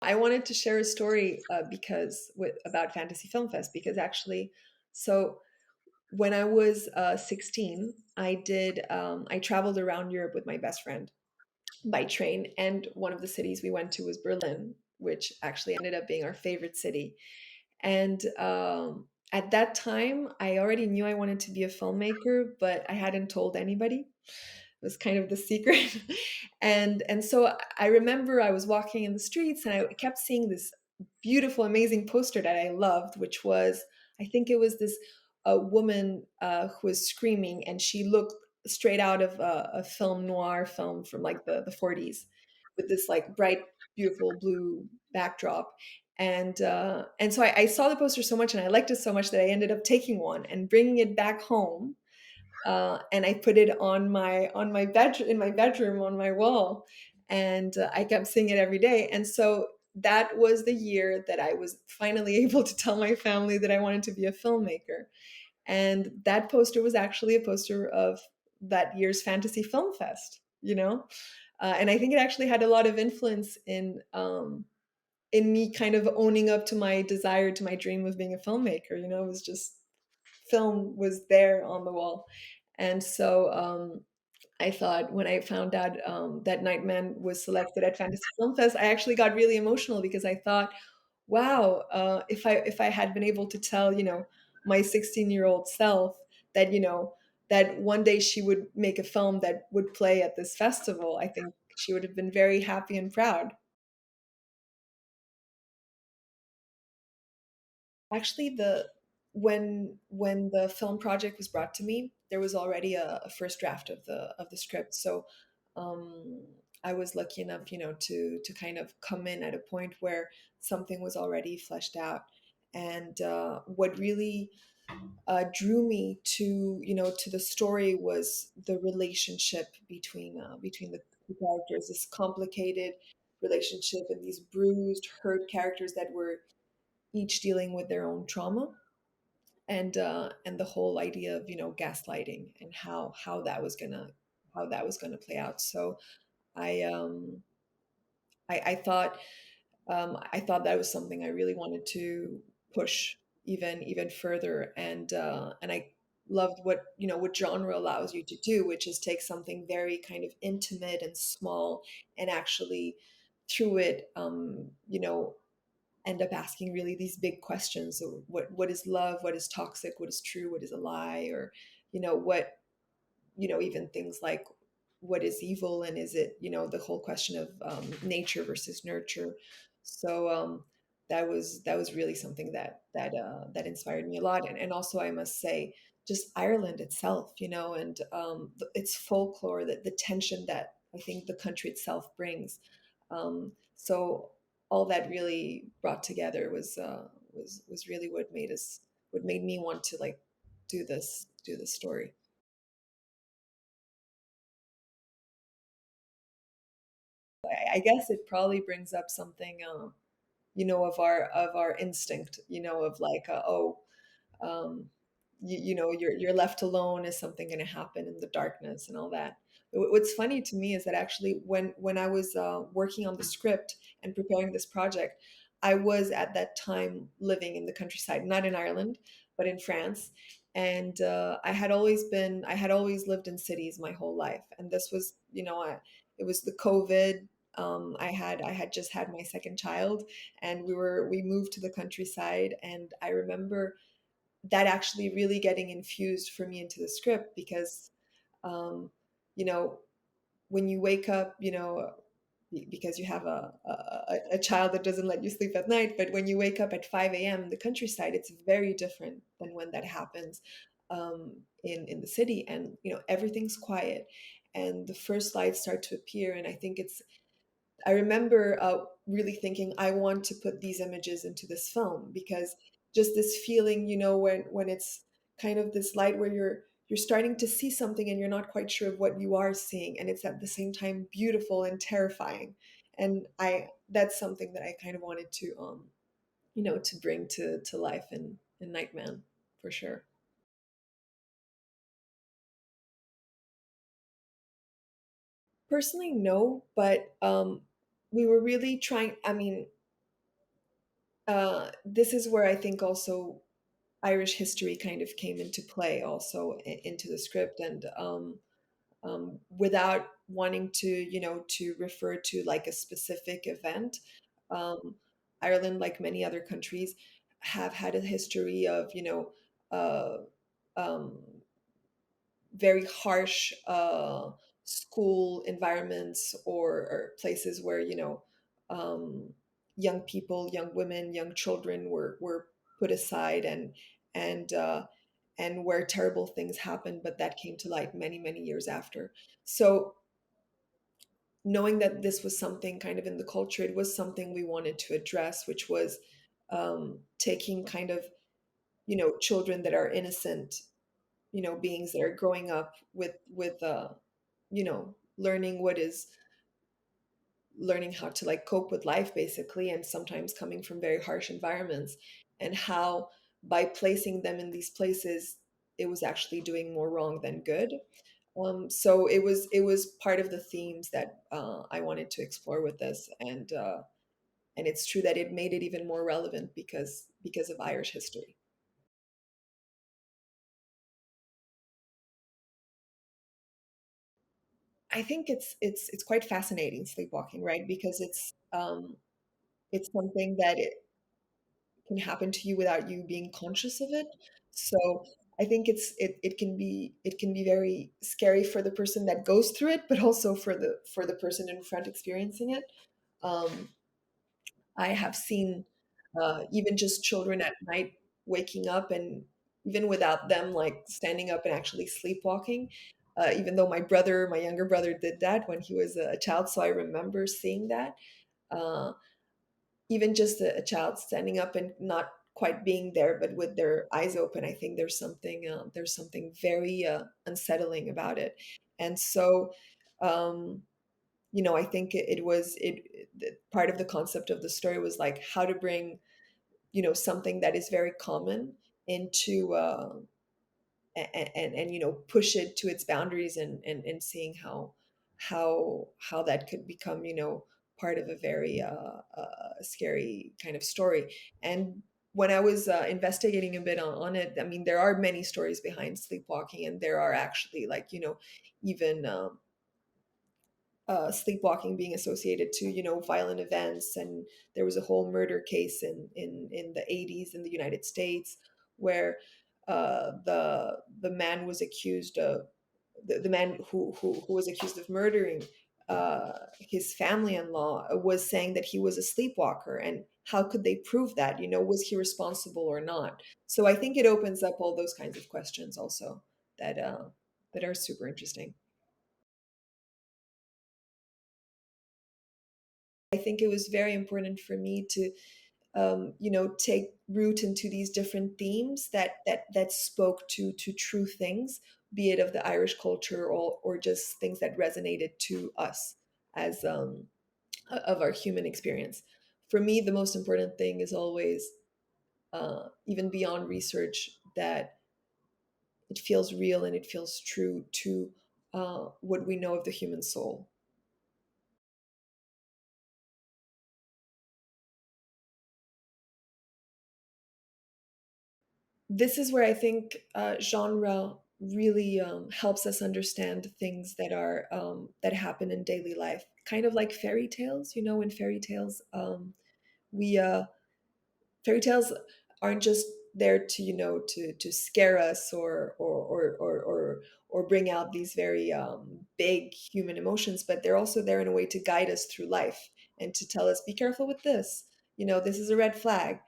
I wanted to share a story because with about Fantasy Film Fest because actually, so when I was 16, I traveled around Europe with my best friend by train, and one of the cities we went to was Berlin, which actually ended up being our favorite city. And at that time, I already knew I wanted to be a filmmaker, but I hadn't told anybody. It was kind of the secret. And so I remember I was walking in the streets and I kept seeing this beautiful, amazing poster that I loved, which was, I think it was this a woman who was screaming, and she looked straight out of a film noir film from like the 40s, with this like bright, beautiful blue backdrop. And so I saw the poster so much and I liked it so much that I ended up taking one and bringing it back home, and I put it on my bed in my bedroom on my wall, and I kept seeing it every day. And so that was the year that I was finally able to tell my family that I wanted to be a filmmaker. And that poster was actually a poster of that year's Fantasy Film Fest, and I think it actually had a lot of influence in me kind of owning up to my desire, to my dream of being a filmmaker. It was just film was there on the wall. And so I thought when I found out that Nightman was selected at Fantasy Film Fest, I actually got really emotional because I thought, wow, if I had been able to tell, my 16-year-old self that, that one day she would make a film that would play at this festival, I think she would have been very happy and proud. Actually, the when the film project was brought to me, there was already a first draft of the script. So um, I was lucky enough, to kind of come in at a point where something was already fleshed out. And what really drew me to to the story was the relationship between the two characters, this complicated relationship, and these bruised, hurt characters that were each dealing with their own trauma, and the whole idea of gaslighting and how that was gonna play out. So I um I thought I thought that was something I really wanted to push even further, and I loved what genre allows you to do, which is take something very kind of intimate and small, and actually through it end up asking really these big questions of what is love, what is toxic, what is true, what is a lie, or what even things like what is evil, and is it the whole question of nature versus nurture. So that was really something that inspired me a lot, and also I must say just Ireland itself, and its folklore, that the tension that I think the country itself brings. So all that really brought together was really what made me want to like do this story. I guess it probably brings up something, of our instinct, of like, oh, um, you're left alone. Is something going to happen in the darkness and all that? What's funny to me is that actually, when I was working on the script and preparing this project, I was at that time living in the countryside, not in Ireland, but in France. And I had always lived in cities my whole life, and this was, it was the COVID. I had just had my second child, and we moved to the countryside, and I remember that actually really getting infused for me into the script because um, you know when you wake up, because you have a child that doesn't let you sleep at night, but when you wake up at 5 a.m. in the countryside, it's very different than when that happens in the city, and everything's quiet, and the first lights start to appear. And I remember really thinking, I want to put these images into this film, because just this feeling, when it's kind of this light where you're starting to see something and you're not quite sure of what you are seeing, and it's at the same time beautiful and terrifying. And I that's something that I kind of wanted to bring to life in Nightman, for sure. Personally, no, but we were really trying. I mean, This is where I think also Irish history kind of came into play, also into the script, and without wanting to, to refer to like a specific event. Um, Ireland, like many other countries, have had a history of, uh, um, very harsh school environments, or places where, um, young people, young women, young children were put aside, and and where terrible things happened, but that came to light many, many years after. So knowing that this was something kind of in the culture, it was something we wanted to address, which was taking kind of, children that are innocent, beings that are growing up with learning what is, learning how to like cope with life basically, and sometimes coming from very harsh environments, and how by placing them in these places, it was actually doing more wrong than good. So it was part of the themes that I wanted to explore with this, and it's true that it made it even more relevant because of Irish history. I think it's quite fascinating, sleepwalking, right? Because it's something that it can happen to you without you being conscious of it. So I think it can be very scary for the person that goes through it, but also for the person in front experiencing it. Um, I have seen even just children at night waking up, and even without them like standing up and actually sleepwalking. Even though my younger brother, did that when he was a child, so I remember seeing that. Uh, Even just a child standing up and not quite being there, but with their eyes open, I think there's something very unsettling about it. And so, um, I think part of the concept of the story was like how to bring, something that is very common into, and push it to its boundaries, and seeing how that could become, part of a very scary kind of story. And when I was investigating a bit on it, I mean, there are many stories behind sleepwalking, and there are actually, like, even sleepwalking being associated to, violent events. And there was a whole murder case in the 80s in the United States, where the man was accused of the man who was accused of murdering his family-in-law, was saying that he was a sleepwalker. And how could they prove that? Was he responsible or not? So I think it opens up all those kinds of questions also, that are super interesting. I think it was very important for me to, take root into these different themes that spoke to true things, be it of the Irish culture, or just things that resonated to us as, of our human experience. For me, the most important thing is always, even beyond research, that it feels real and it feels true to what we know of the human soul. This is where I think genre really helps us understand things that happen in daily life, kind of like fairy tales. In fairy tales, we fairy tales aren't just there to, to scare us, or bring out these very big human emotions, but they're also there in a way to guide us through life, and to tell us, be careful with this, this is a red flag,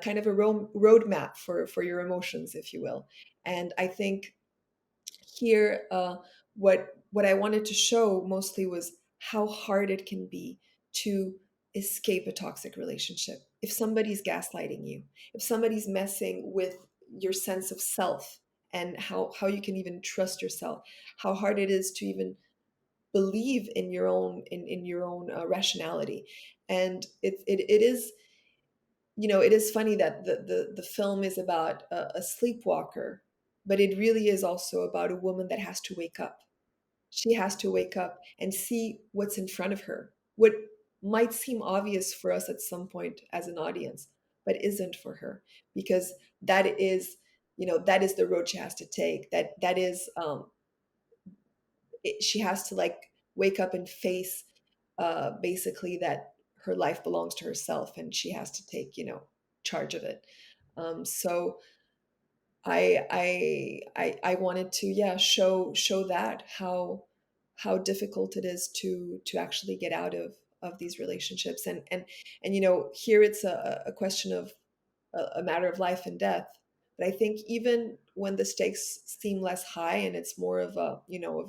kind of a roadmap for your emotions, if you will. And I think here, what I wanted to show mostly was how hard it can be to escape a toxic relationship. If somebody's gaslighting you, if somebody's messing with your sense of self, and how you can even trust yourself, how hard it is to even believe in your own rationality. And it is funny that the film is about a sleepwalker, but it really is also about a woman that has to wake up. She has to wake up and see what's in front of her. What might seem obvious for us at some point as an audience, but isn't for her, because that is, that is the road she has to take. That is, she has to like wake up and face, basically, that her life belongs to herself and she has to take, charge of it. So I wanted to, yeah, show that how difficult it is to actually get out of these relationships. And here it's a question of a matter of life and death. But I think even when the stakes seem less high and it's more of a,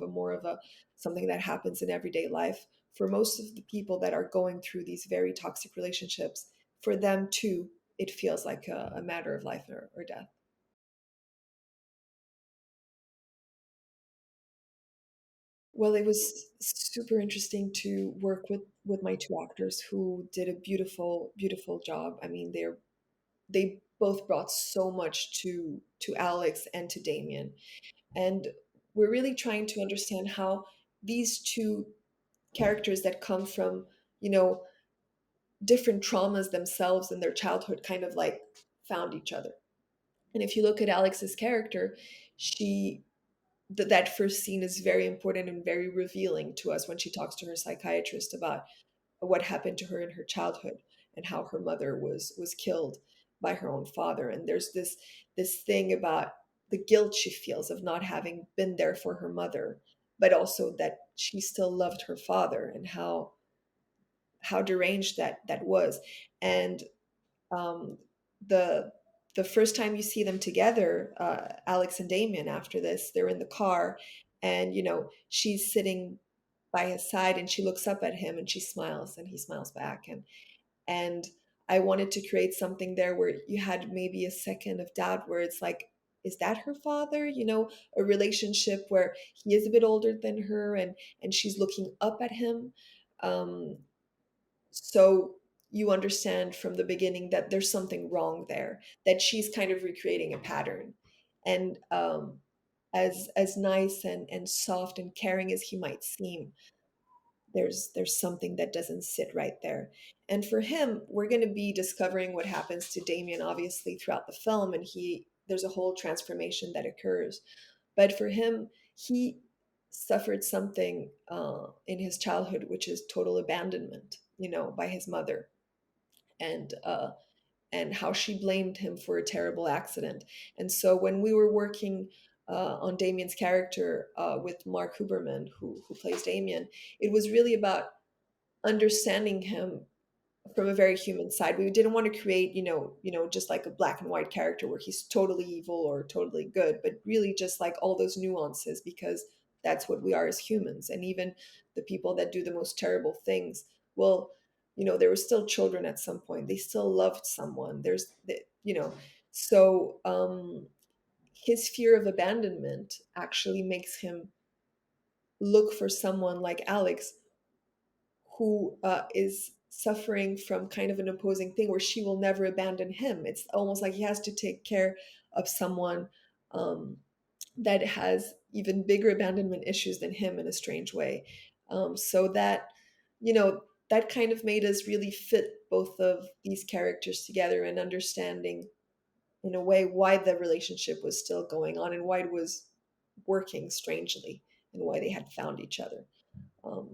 more of a something that happens in everyday life, for most of the people that are going through these very toxic relationships, for them too, it feels like a matter of life or death. Well, it was super interesting to work with my two actors who did a beautiful, beautiful job. I mean, they both brought so much to Alex and to Damien. And we're really trying to understand how these two characters that come from, you know, different traumas themselves in their childhood kind of like found each other. And if you look at Alex's character, she that first scene is very important and very revealing to us when she talks to her psychiatrist about what happened to her in her childhood and how her mother was killed by her own father. And there's this thing about the guilt she feels of not having been there for her mother, but also that she still loved her father, and how deranged that was. And um, the the first time you see them together, Alex and Damien, after this, they're in the car, and she's sitting by his side, and she looks up at him and she smiles, and he smiles back, and I wanted to create something there where you had maybe a second of doubt, where it's like, is that her father? A relationship where he is a bit older than her, and she's looking up at him. Um, so you understand from the beginning that there's something wrong there, that she's kind of recreating a pattern. And as nice and soft and caring as he might seem, there's something that doesn't sit right there. And for him, we're going to be discovering what happens to Damien obviously throughout the film, and he there's a whole transformation that occurs. But for him, he suffered something in his childhood, which is total abandonment, by his mother, and how she blamed him for a terrible accident. And so when we were working on Damien's character with Mark Huberman, who plays Damien, it was really about understanding him from a very human side. We didn't want to create, just like a black and white character where he's totally evil or totally good, but really just like all those nuances, because that's what we are as humans. And even the people that do the most terrible things, well, they were still children at some point. They still loved someone. You know, so his fear of abandonment actually makes him look for someone like Alex, who is suffering from kind of an opposing thing where she will never abandon him. It's almost like he has to take care of someone um, that has even bigger abandonment issues than him in a strange way. So you know, that kind of made us really fit both of these characters together, and understanding in a way why the relationship was still going on and why it was working strangely, and why they had found each other. Um,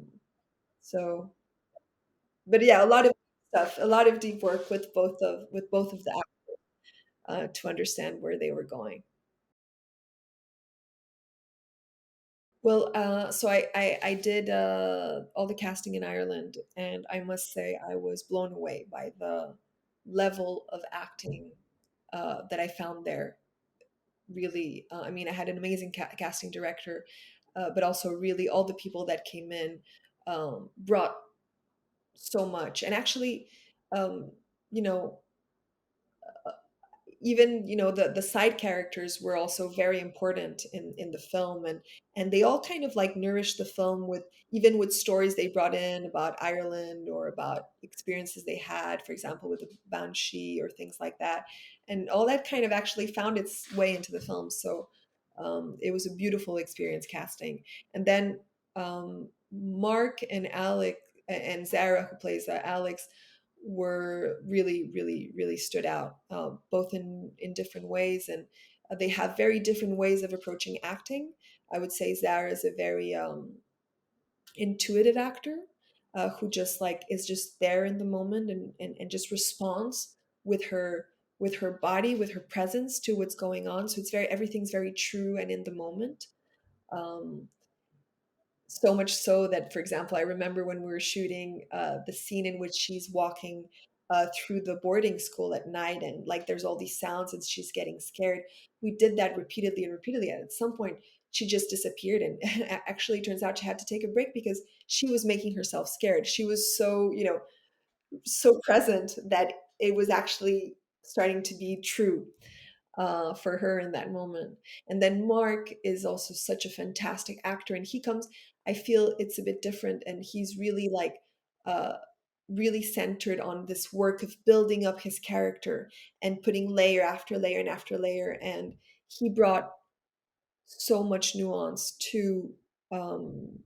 so but yeah, a lot of stuff, a lot of deep work with both of the to understand where they were going. Well, so I did all the casting in Ireland, and I must say I was blown away by the level of acting that I found there. Really, I mean, I had an amazing casting director, but also really all the people that came in brought so much. And actually, um, you know, even the side characters were also very important in the film, and they all kind of like nourished the film with, even with stories they brought in about Ireland or about experiences they had, for example with the banshee or things like that, and all that kind of actually found its way into the film. So it was a beautiful experience casting. And then Mark and Alex and Zara, who plays Alex, were really, really, really stood out, both in different ways, and they have very different ways of approaching acting. I would say Zara is a very intuitive actor, who just like is just there in the moment, and just responds with her body, with her presence to what's going on. So it's very, everything's very true and in the moment. Um, so much so that, for example, I remember when we were shooting the scene in which she's walking through the boarding school at night, and like there's all these sounds and she's getting scared. We did that repeatedly and repeatedly, and at some point she just disappeared, and actually turns out she had to take a break because she was making herself scared. She was so, so present that it was actually starting to be true for her in that moment. And then Mark is also such a fantastic actor, and he comes. I feel it's a bit different, and he's really like uh, really centered on this work of building up his character and putting layer after layer and after layer. And he brought so much nuance um,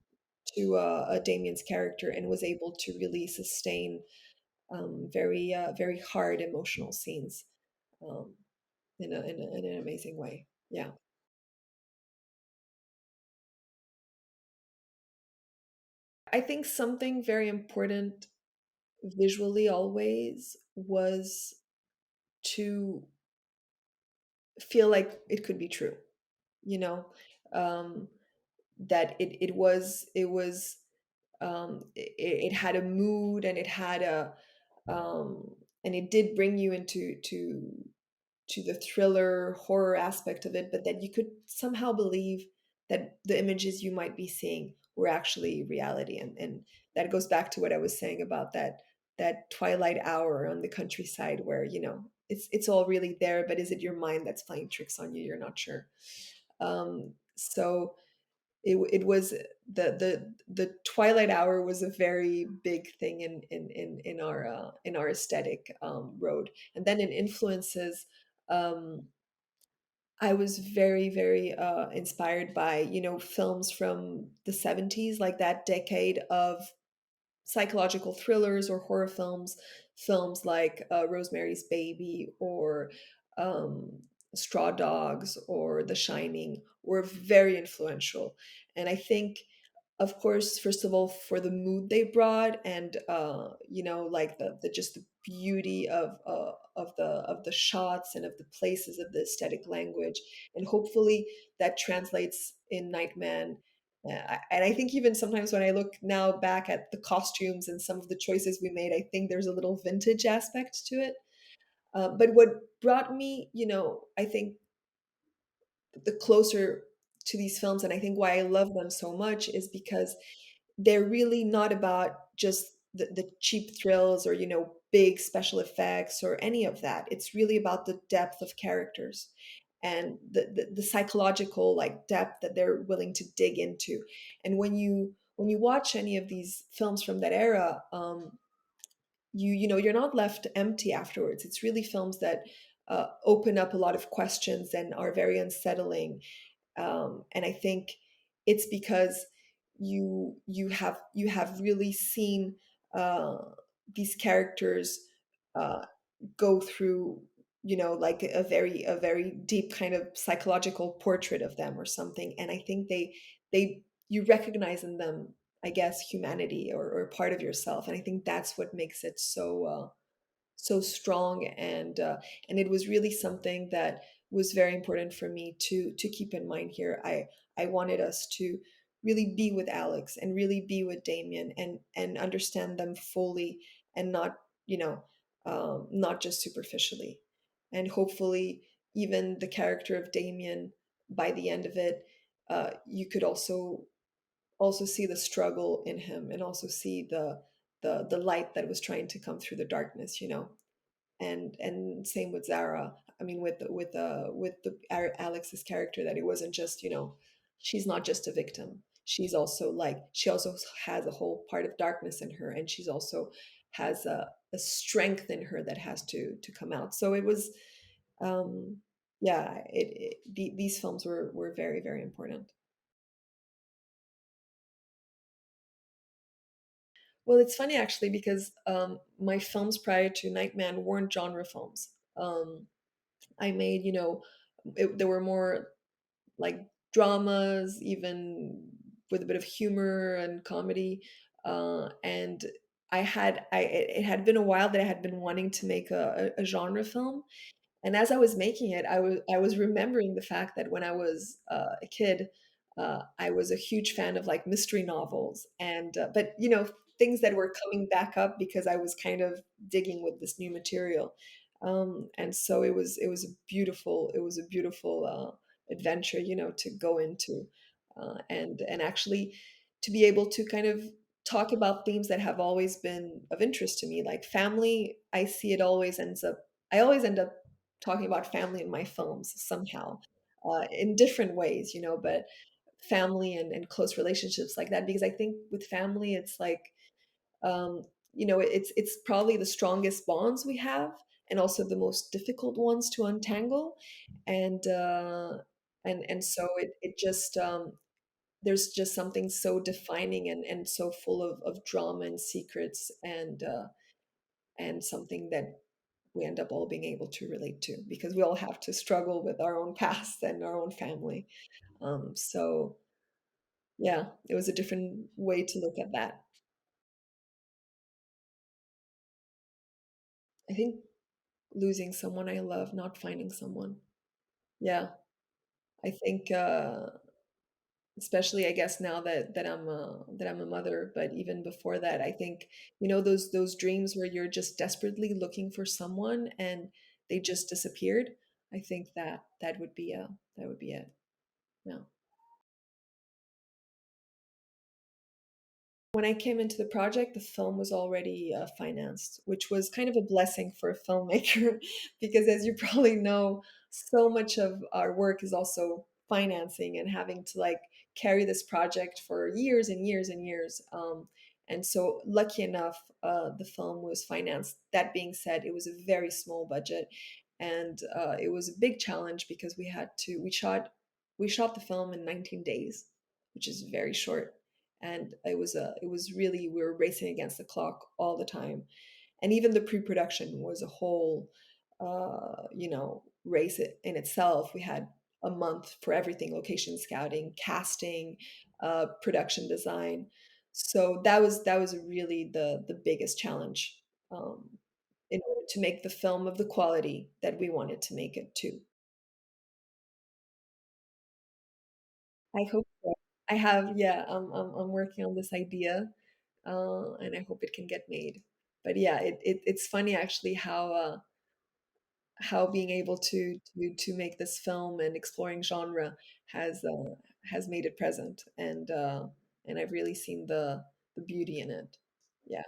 to Damien's character, and was able to really sustain very very hard emotional scenes. Um, in an amazing way. Yeah. I think something very important visually always was to feel like it could be true, you know, um, that it had a mood, and it had a and it did bring you into the thriller horror aspect of it, but that you could somehow believe that the images you might be seeing were actually reality. And that goes back to what I was saying about that twilight hour on the countryside, where it's all really there, but is it your mind that's playing tricks on you? You're not sure. So it was the twilight hour was a very big thing in our aesthetic road. And then in influences, um I was very, very inspired by, films from the 70s, like that decade of psychological thrillers or horror films. Films like Rosemary's Baby, or um, Straw Dogs, or The Shining were very influential. And I think, of course, first of all, for the mood they brought, and like the just the beauty of the shots and of the places, of the aesthetic language, and hopefully that translates in Nightman. And I think even sometimes when I look now back at the costumes and some of the choices we made, I think there's a little vintage aspect to it. But what brought me, I think the closer to these films, and I think why I love them so much, is because they're really not about just the cheap thrills, or big special effects or any of that. It's really about the depth of characters, and the psychological like depth that they're willing to dig into. And when you watch any of these films from that era, you're not left empty afterwards. It's really films that open up a lot of questions and are very unsettling. And I think it's because you have really seen uh, these characters uh, go through, like a very deep kind of psychological portrait of them or something. And I think they you recognize in them, I guess, humanity, or part of yourself. And I think that's what makes it so strong. And it was really something that was very important for me to keep in mind here. I wanted us to really be with Alex, and really be with Damien, and understand them fully, and not, not just superficially. And hopefully even the character of Damien, by the end of it, you could also see the struggle in him, and also see the light that was trying to come through the darkness. And same with Zara. I mean, with the Alex's character, that it wasn't just, she's not just a victim. She also has a whole part of darkness in her, and she's also has a strength in her that has to come out. So it was, um, yeah, these films were very, very important. Well, it's funny actually because my films prior to Nightman weren't genre films. I made, there were more like dramas, even with a bit of humor and comedy. And it had been a while that I had been wanting to make a genre film. And as I was making it, I was remembering the fact that when I was a kid, I was a huge fan of like mystery novels, and but things that were coming back up because I was kind of digging with this new material, and so it was a beautiful adventure, to go into, and actually to be able to kind of talk about themes that have always been of interest to me, like family. I always end up talking about family in my films somehow, in different ways, but family and close relationships like that, because I think with family, it's like, um, it's probably the strongest bonds we have, and also the most difficult ones to untangle, and so it just there's just something so defining and so full of drama and secrets, and something that we end up all being able to relate to, because we all have to struggle with our own past and our own family. So yeah, it was a different way to look at that. I think losing someone I love, not finding someone. Yeah, I think especially, I guess, now that I'm a mother, but even before that, I think, those dreams where you're just desperately looking for someone and they just disappeared. I think that would be it. Yeah. When I came into the project, the film was already financed, which was kind of a blessing for a filmmaker because, as you probably know, so much of our work is also financing and having to like carry this project for years and years and years. And so, lucky enough, the film was financed. That being said, it was a very small budget, and it was a big challenge because we shot the film in 19 days, which is very short, and it was really, we were racing against the clock all the time, and even the pre-production was a whole race in itself. We had a month for everything: location scouting, casting, production design. So that was really the biggest challenge, um, in order to make the film of the quality that we wanted to make it to. I hope so. I have, yeah, I'm working on this idea, and I hope it can get made. But yeah, it's funny actually how being able to make this film and exploring genre has uh, has made it present, and I've really seen the beauty in it. Yeah.